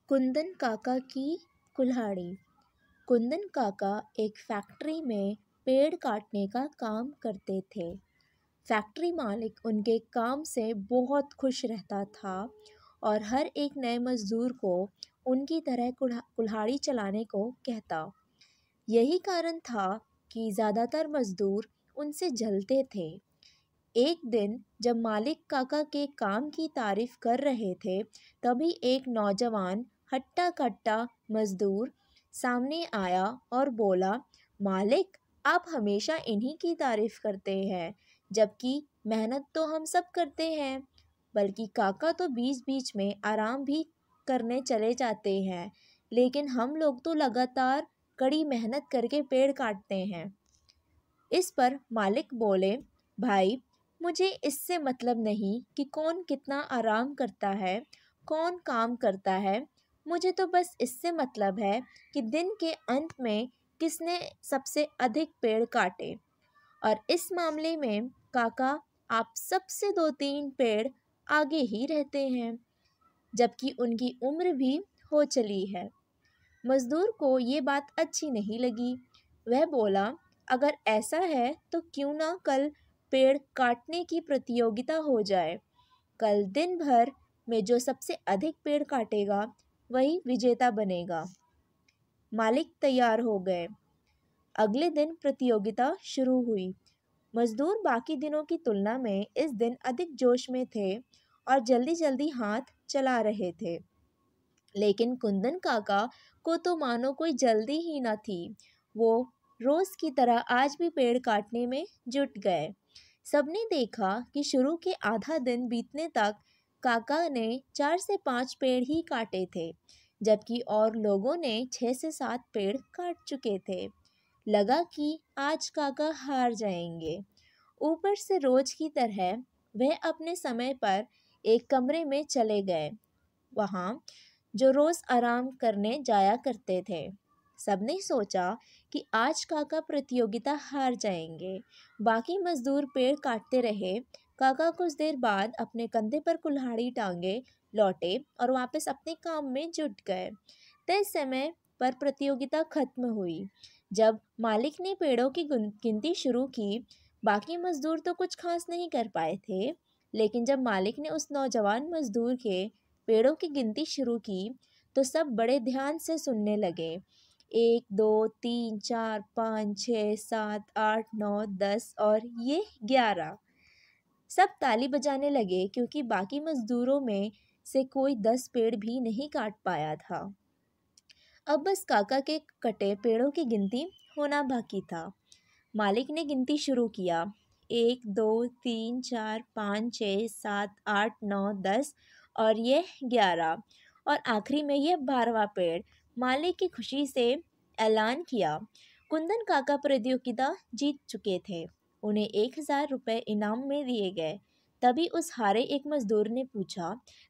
कुंदन काका की कुल्हाड़ी। कुंदन काका एक फैक्ट्री में पेड़ काटने का काम करते थे। फैक्ट्री मालिक उनके काम से बहुत खुश रहता था और हर एक नए मजदूर को उनकी तरह कुल्हाड़ी चलाने को कहता। यही कारण था कि ज़्यादातर मजदूर उनसे जलते थे। एक दिन जब मालिक काका के काम की तारीफ कर रहे थे, तभी एक नौजवान हट्टा कट्टा मजदूर सामने आया और बोला, मालिक, आप हमेशा इन्हीं की तारीफ करते हैं, जबकि मेहनत तो हम सब करते हैं। बल्कि काका तो बीच बीच में आराम भी करने चले जाते हैं, लेकिन हम लोग तो लगातार कड़ी मेहनत करके पेड़ काटते हैं। इस पर मालिक बोले, भाई, मुझे इससे मतलब नहीं कि कौन कितना आराम करता है, कौन काम करता है। मुझे तो बस इससे मतलब है कि दिन के अंत में किसने सबसे अधिक पेड़ काटे। और इस मामले में काका आप सबसे 2-3 पेड़ आगे ही रहते हैं, जबकि उनकी उम्र भी हो चली है। मजदूर को ये बात अच्छी नहीं लगी। वह बोला, अगर ऐसा है तो क्यों ना कल पेड़ काटने की प्रतियोगिता हो जाए। कल दिन भर में जो सबसे अधिक पेड़ काटेगा वही विजेता बनेगा। मालिक तैयार हो गए। अगले दिन प्रतियोगिता शुरू हुई। मजदूर बाकी दिनों की तुलना में इस दिन अधिक जोश में थे और जल्दी जल्दी हाथ चला रहे थे। लेकिन कुंदन काका को तो मानो कोई जल्दी ही न थी। वो रोज की तरह आज भी पेड़ काटने में जुट गए। सबने देखा कि शुरू के आधा दिन बीतने तक काका ने 4 से 5 पेड़ ही काटे थे, जबकि और लोगों ने 6 से 7 पेड़ काट चुके थे। लगा कि आज काका हार जाएंगे। ऊपर से रोज की तरह वह अपने समय पर एक कमरे में चले गए, वहाँ जो रोज आराम करने जाया करते थे। सबने सोचा कि आज काका प्रतियोगिता हार जाएंगे। बाकी मजदूर पेड़ काटते रहे। काका कुछ देर बाद अपने कंधे पर कुल्हाड़ी टांगे लौटे और वापस अपने काम में जुट गए। तय समय पर प्रतियोगिता खत्म हुई। जब मालिक ने पेड़ों की गिनती शुरू की, बाकी मजदूर तो कुछ खास नहीं कर पाए थे, लेकिन जब मालिक ने उस नौजवान मजदूर के पेड़ों की गिनती शुरू की तो सब बड़े ध्यान से सुनने लगे। 1 2 3 4 5 6 7 8 9 10 और ये 11। सब ताली बजाने लगे क्योंकि बाकी मजदूरों में से कोई 10 पेड़ भी नहीं काट पाया था। अब बस काका के कटे पेड़ों की गिनती होना बाकी था। मालिक ने गिनती शुरू किया। 1 2 3 4 5 6 7 8 9 10 और ये 11 और आखिरी में ये 12वां पेड़। मालिक की खुशी से ऐलान किया, कुंदन काका प्रतियोगिता जीत चुके थे। उन्हें 1000 रुपये इनाम में दिए गए। तभी उस हारे एक मजदूर ने पूछा,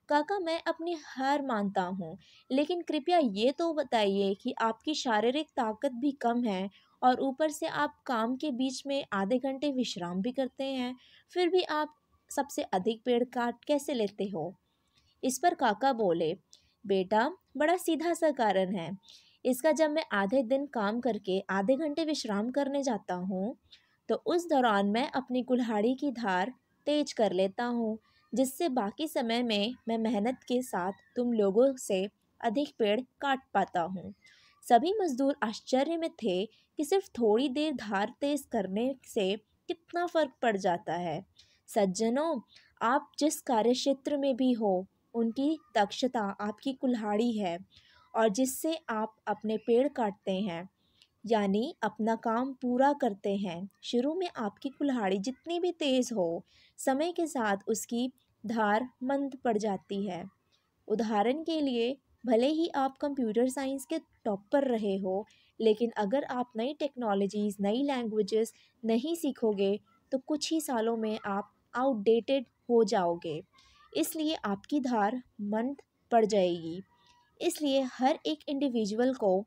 काका, मैं अपनी हार मानता हूँ, लेकिन कृपया ये तो बताइए कि आपकी शारीरिक ताकत भी कम है और ऊपर से आप काम के बीच में आधे घंटे विश्राम भी करते हैं, फिर भी आप सबसे अधिक पेड़ काट कैसे लेते हो। इस पर काका बोले, बेटा, बड़ा सीधा सा कारण है इसका। जब मैं आधे दिन काम करके आधे घंटे विश्राम करने जाता हूँ, तो उस दौरान मैं अपनी कुल्हाड़ी की धार तेज कर लेता हूँ, जिससे बाकी समय में मैं मेहनत के साथ तुम लोगों से अधिक पेड़ काट पाता हूँ। सभी मजदूर आश्चर्य में थे कि सिर्फ थोड़ी देर धार तेज करने से कितना फर्क पड़ जाता है। सज्जनों, आप जिस कार्यक्षेत्र में भी हो, उनकी दक्षता आपकी कुल्हाड़ी है और जिससे आप अपने पेड़ काटते हैं, यानी अपना काम पूरा करते हैं। शुरू में आपकी कुल्हाड़ी जितनी भी तेज हो, समय के साथ उसकी धार मंद पड़ जाती है। उदाहरण के लिए, भले ही आप कंप्यूटर साइंस के टॉपर रहे हो, लेकिन अगर आप नई टेक्नोलॉजीज़, नई लैंग्वेजेस नहीं सीखोगे तो कुछ ही सालों में आप आउटडेटेड हो जाओगे। इसलिए आपकी धार मंद पड़ जाएगी। इसलिए हर एक इंडिविजुअल को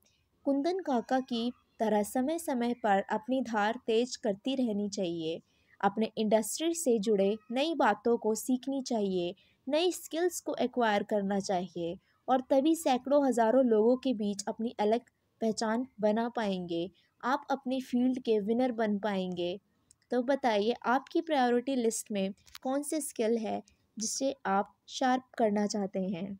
कुंदन काका की तरह समय समय पर अपनी धार तेज करती रहनी चाहिए। अपने इंडस्ट्री से जुड़े नई बातों को सीखनी चाहिए, नई स्किल्स को एक्वायर करना चाहिए और तभी सैकड़ों हज़ारों लोगों के बीच अपनी अलग पहचान बना पाएंगे। आप अपनी फील्ड के विनर बन पाएंगे। तो बताइए, आपकी प्रायोरिटी लिस्ट में कौन सी स्किल है जिसे आप शार्प करना चाहते हैं?